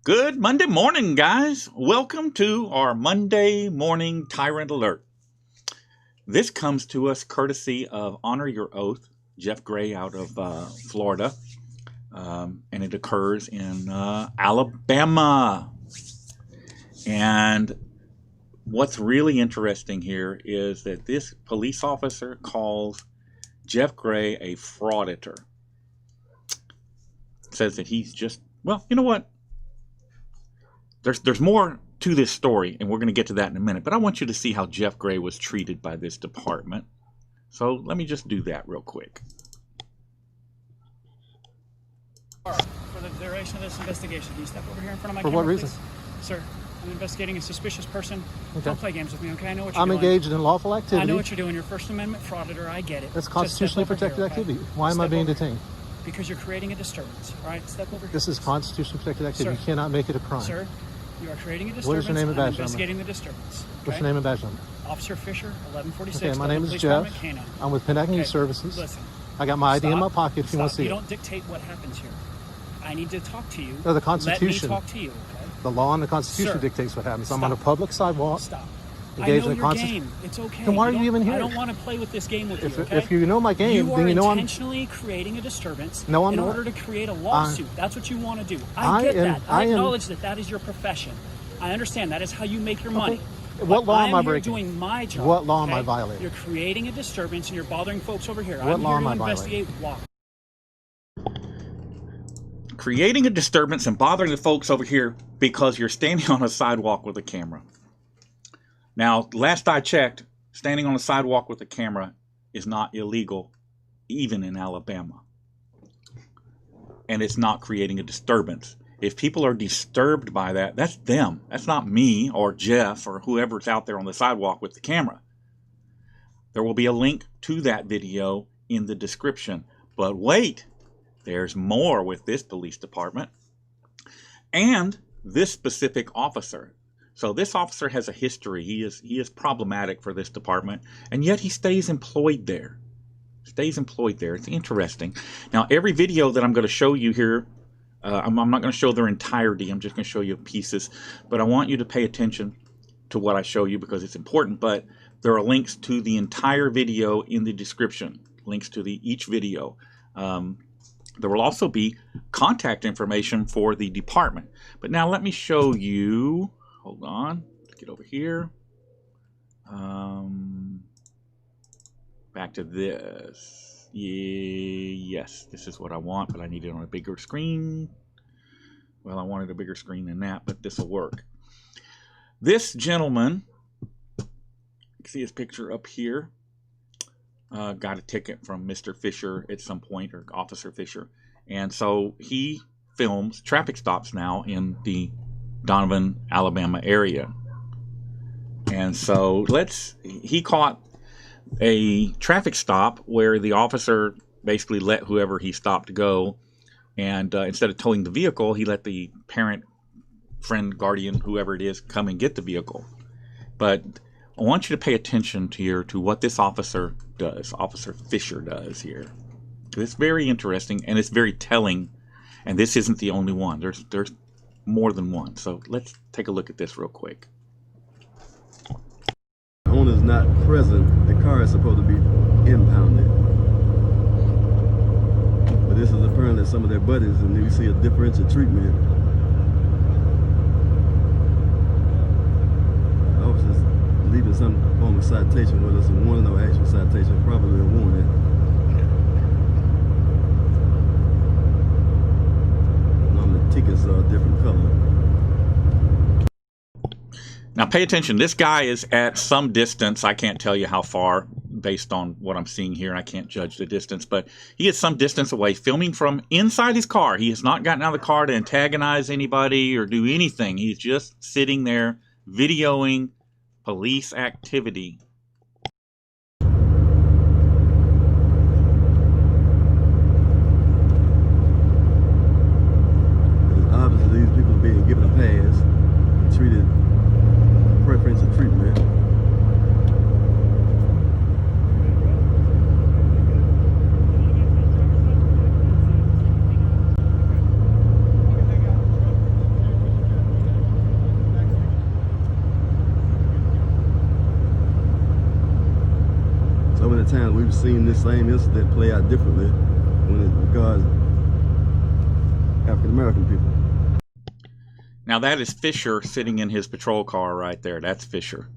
Good Monday morning, guys. Welcome to our Monday morning Tyrant Alert. This comes to us courtesy of Honor Your Oath, Jeff Gray out of Florida, and it occurs in Alabama. And what's really interesting here is that this police officer calls Jeff Gray a frauditor. Says that he's just, well, you know what? There's more to this story, and we're going to get to that in a minute. But I want you to see how Jeff Gray was treated by this department. So let me just do that real quick. For the duration of this investigation, can you step over here in front of my camera, For what please? reason? Sir, I'm investigating a suspicious person. Okay. Don't play games with me, okay? I know what you're I'm doing. engaged in lawful activity. I know what you're doing. You're First Amendment frauditor. I get it. That's constitutionally protected activity. Why am I being detained? Because you're creating a disturbance. All right, step over here. This is constitutionally protected activity. Sir. You cannot make it a crime. Sir, you are creating a disturbance. What is your name and badge I'm number? investigating the disturbance. Okay? What's your name and badge number? Officer Fisher, 1146. Okay, my name is Police Jeff. Department, K9. I'm with Pennac Okay, News Services. Listen. I got my ID in my Stop. pocket if you want to see You it. don't dictate what happens here. I need to talk to you. No, the Constitution. Let me talk to you, okay? The law and the Constitution Sir, dictates what happens. I'm stop. on a public sidewalk. Stop. Engaged I in know a your game. It's okay. Then why are you even here? I don't want to play with this game with you, okay? If you know my game, you then you know are I'm... intentionally creating a disturbance No, I'm in not. order to create a lawsuit. That's what you want to do. I get that. I acknowledge that is your profession. I understand that is how you make your money. What law am I here breaking? doing my job. What law am I okay? violating? You're creating a disturbance and you're bothering folks over here. What I'm law here am to I investigate why. Creating a disturbance and bothering the folks over here because you're standing on a sidewalk with a camera. Now, last I checked, standing on a sidewalk with a camera is not illegal, even in Alabama. And it's not creating a disturbance. If people are disturbed by that, that's them. That's not me or Jeff or whoever's out there on the sidewalk with the camera. There will be a link to that video in the description. But wait, there's more with this police department and this specific officer. So this officer has a history. He is problematic for this department, and yet he stays employed there. It's interesting. Now, every video that I'm going to show you here, I'm not going to show their entirety. I'm just going to show you pieces. But I want you to pay attention to what I show you because it's important. But there are links to the entire video in the description. Links to each video. There will also be contact information for the department. But now let me show you. Hold on. Let's get over here. Back to this. Yes, this is what I want, but I need it on a bigger screen. Well, I wanted a bigger screen than that, but this will work. This gentleman, you can see his picture up here, got a ticket from Mr. Fisher at some point, or Officer Fisher. And so he films traffic stops now in the Donovan, Alabama area. And so he caught a traffic stop where the officer basically let whoever he stopped go, and instead of towing the vehicle, he let the parent, friend, guardian, whoever it is, come and get the vehicle. But I want you to pay attention to what this officer does, Officer Fisher does here. It's very interesting and it's very telling, and this isn't the only one. There's more than one. So let's take a look at this real quick. The owner's not present, the car is supposed to be impounded. But this is apparently some of their buddies, and you see a differential treatment. The officer's leaving some form of citation with us, a warning or actual citation, probably a warning. Normally tickets are a different color. Now pay attention, this guy is at some distance. I can't tell you how far based on what I'm seeing here, and I can't judge the distance, but he is some distance away filming from inside his car. He has not gotten out of the car to antagonize anybody or do anything. He's just sitting there videoing police activity. Obviously, these people are being given a pass, treated preferential treatment. we've seen this same incident play out differently when it regards African American people. Now that is Fisher sitting in his patrol car right there. That's Fisher.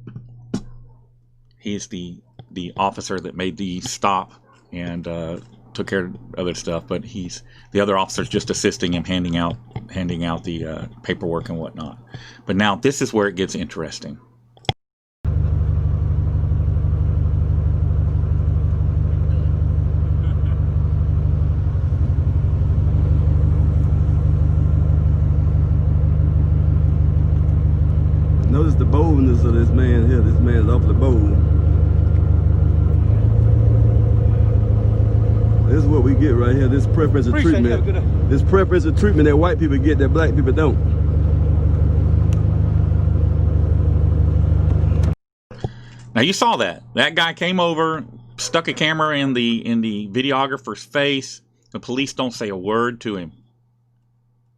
He's the officer that made the stop and took care of other stuff, but the other officer's just assisting him, handing out the paperwork and whatnot. But now this is where it gets interesting. Notice the boldness of this man here. This man is awfully bold. This is what we get right here. This preferential treatment. This preferential treatment that white people get that black people don't. Now you saw that. That guy came over, stuck a camera in the videographer's face. The police don't say a word to him.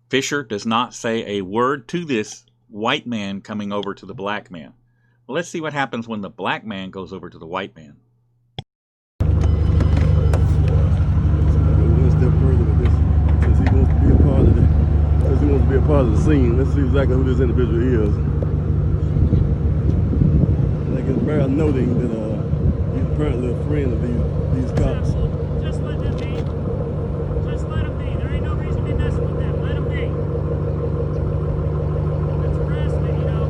Fisher does not say a word to this white man coming over to the black man. Well, let's see what happens when the black man goes over to the white man. One step further with this, since he wants to be a part of it, since he wants to be a part of the scene. Let's see exactly who this individual is. I think it's very noting that he's apparently a friend of these cops. Just let them be. Just let them be. There ain't no reason to be messing with them. Let them be. That's harassment, you know.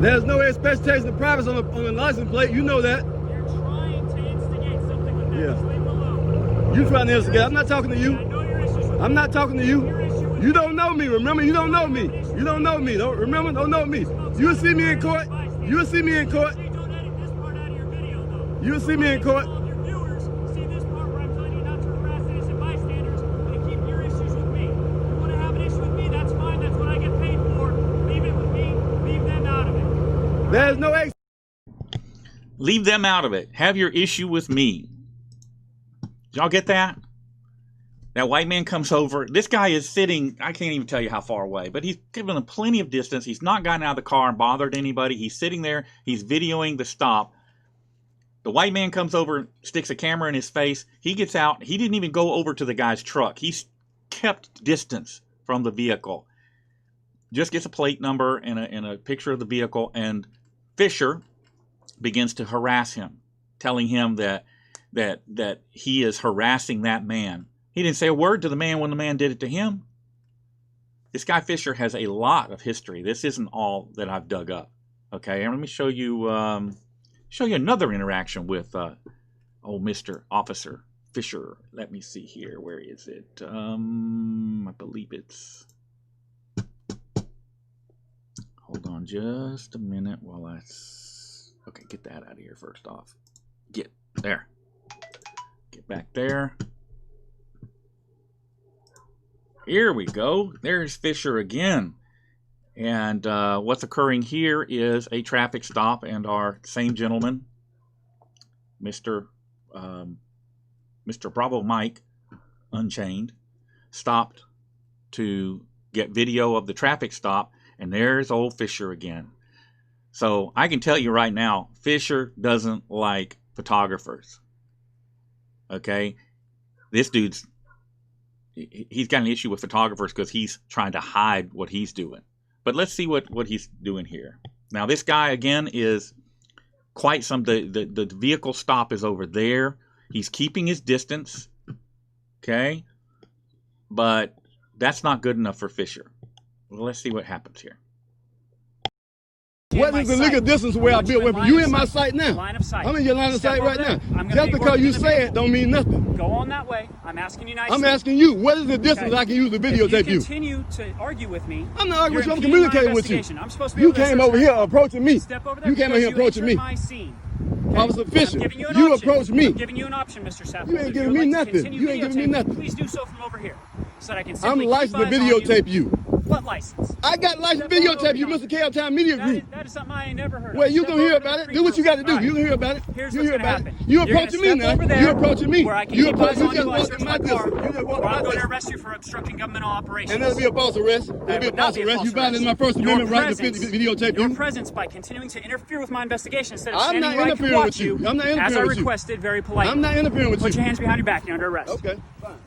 There's no expectation of privacy on the license plate. You know that. You're trying to instigate something with that. Yeah. Just leave them alone. You trying to instigate. I'm not talking to you. I know your issues with I'm not talking to you. your issue with You don't know me. Remember, you don't know me. You don't know me. Don't remember. Don't know me. You'll see me in court. You'll see me in court. Please don't edit this part out of your video, though. You'll see me in court. All of your viewers see this part where I'm telling you not to harass innocent bystanders and to keep your issues with me. If you want to have an issue with me, that's fine. That's what I get paid for. Leave it with me. Leave them out of it. There's no Leave them out of it. Have your issue with me. Did y'all get that? That white man comes over. This guy is sitting, I can't even tell you how far away, but he's given him plenty of distance. He's not gotten out of the car and bothered anybody. He's sitting there. He's videoing the stop. The white man comes over, sticks a camera in his face. He gets out. He didn't even go over to the guy's truck. He's kept distance from the vehicle. Just gets a plate number and a picture of the vehicle, and Fisher begins to harass him, telling him that he is harassing that man. He didn't say a word to the man when the man did it to him. This guy Fisher has a lot of history. This isn't all that I've dug up. Okay, and let me show you another interaction with old Mr. Officer Fisher. Let me see here. Where is it? I believe it's. Hold on just a minute while I. Okay, get that out of here first off. Get there. Get back there. Here we go. There's Fisher again. And what's occurring here is a traffic stop, and our same gentleman, Mr. Bravo Mike, Unchained, stopped to get video of the traffic stop, and there's old Fisher again. So I can tell you right now, Fisher doesn't like photographers. Okay? This dude's, he's got an issue with photographers because he's trying to hide what he's doing. But let's see what he's doing here. Now this guy again is quite some, the vehicle stop is over there. He's keeping his distance. Okay? But that's not good enough for Fisher. Well, let's see what happens here. What is the legal distance where I'll be away from you? In my sight now. Line of sight. I'm in your line of Step sight right over now. there. Just because you say it don't mean nothing. Go on that way. I'm asking you nicely. I'm asking you, what is the distance I can use to videotape you? If you continue to argue with me, I'm not arguing with you, I'm impeding my communicating with you. investigation. I'm supposed to be You able to came search over that here car. approaching me. Step over there. You came over here because approaching me. My scene. Officer Fisher, I'm giving you an you option. approached me. I'm giving you an option, Mr. Sapple. You ain't If giving you would me like to nothing. continue You ain't giving me videotaping, nothing. Please do so from over here, so that I can I'm simply licensed to keep eyes on videotape you. What license? I got license Step on videotape you, over Mr. K.L. Town Media Group. That is something I ain't never heard of. Well, you Step gonna hear over to about the it. free Do what you got to do. Alright. You gonna hear about it. Here's You what's hear gonna about it. happen. You You're gonna approaching me step now. over there You approaching me. where I can You keep eyes approaching. on You you just while I walked search in my my car, business. You just walked or in I'm my going to business. arrest you for obstructing governmental operations. And that'll be a false arrest. That'll That be a would not false be a arrest. false You violated arrest. my First Your Amendment right to presence- videotape Your you. presence by continuing to interfere with my investigation instead of I'm standing not where I can interfering watch with you. I'm not as interfering I with you. requested very politely. I'm not interfering with you. Put your hands behind your back. You're under arrest. Okay, fine.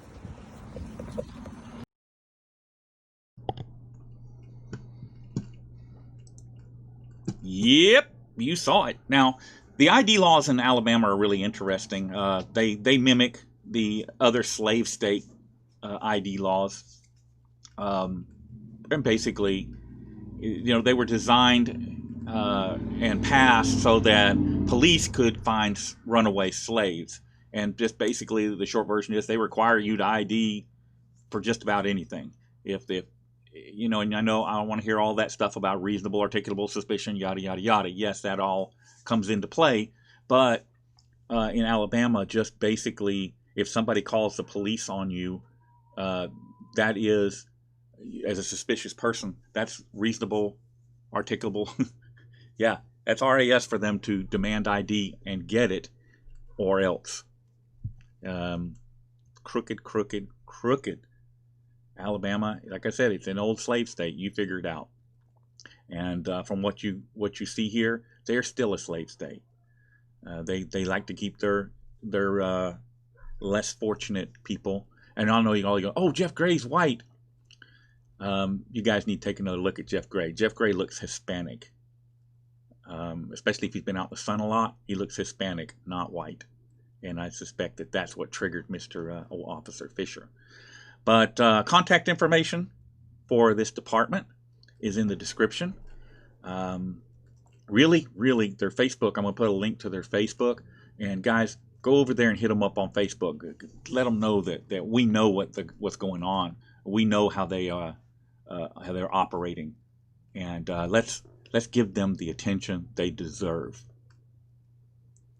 Yep, you saw it. Now, the ID laws in Alabama are really interesting. They mimic the other slave state ID laws, and basically, they were designed and passed so that police could find runaway slaves. And just basically, the short version is they require you to ID for just about anything. If and I know I don't want to hear all that stuff about reasonable, articulable suspicion, yada, yada, yada. Yes, that all comes into play. But in Alabama, just basically, if somebody calls the police on you, that is, as a suspicious person, that's reasonable, articulable. Yeah, that's RAS for them to demand ID and get it, or else. Crooked. Alabama, like I said, it's an old slave state. You figure it out. And from what you see here, they're still a slave state. They like to keep their less fortunate people. And I know you all go, oh, Jeff Gray's white. You guys need to take another look at Jeff Gray. Jeff Gray looks Hispanic, especially if he's been out in the sun a lot. He looks Hispanic, not white. And I suspect that that's what triggered Mr. Officer Fisher. But contact information for this department is in the description. Really, their Facebook, I'm going to put a link to their Facebook. And guys, go over there and hit them up on Facebook. Let them know that we know what's going on. We know how they're operating. And let's give them the attention they deserve.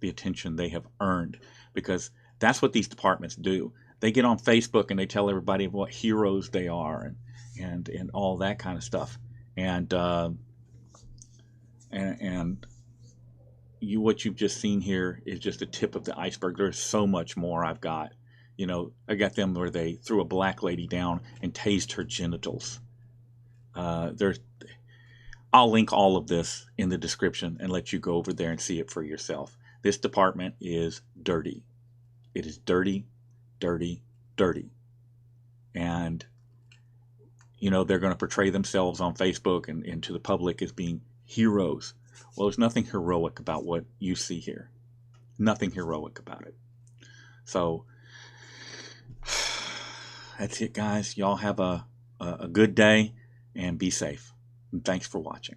The attention they have earned. Because that's what these departments do. They get on Facebook and they tell everybody what heroes they are and all that kind of stuff. And what you've just seen here is just the tip of the iceberg. There's so much more I've got. I got them where they threw a black lady down and tased her genitals. I'll link all of this in the description and let you go over there and see it for yourself. This department is dirty. It is dirty. And they're going to portray themselves on Facebook and to the public as being heroes. Well, there's nothing heroic about what you see here. Nothing heroic about it. So that's it, guys. Y'all have a good day and be safe. And thanks for watching.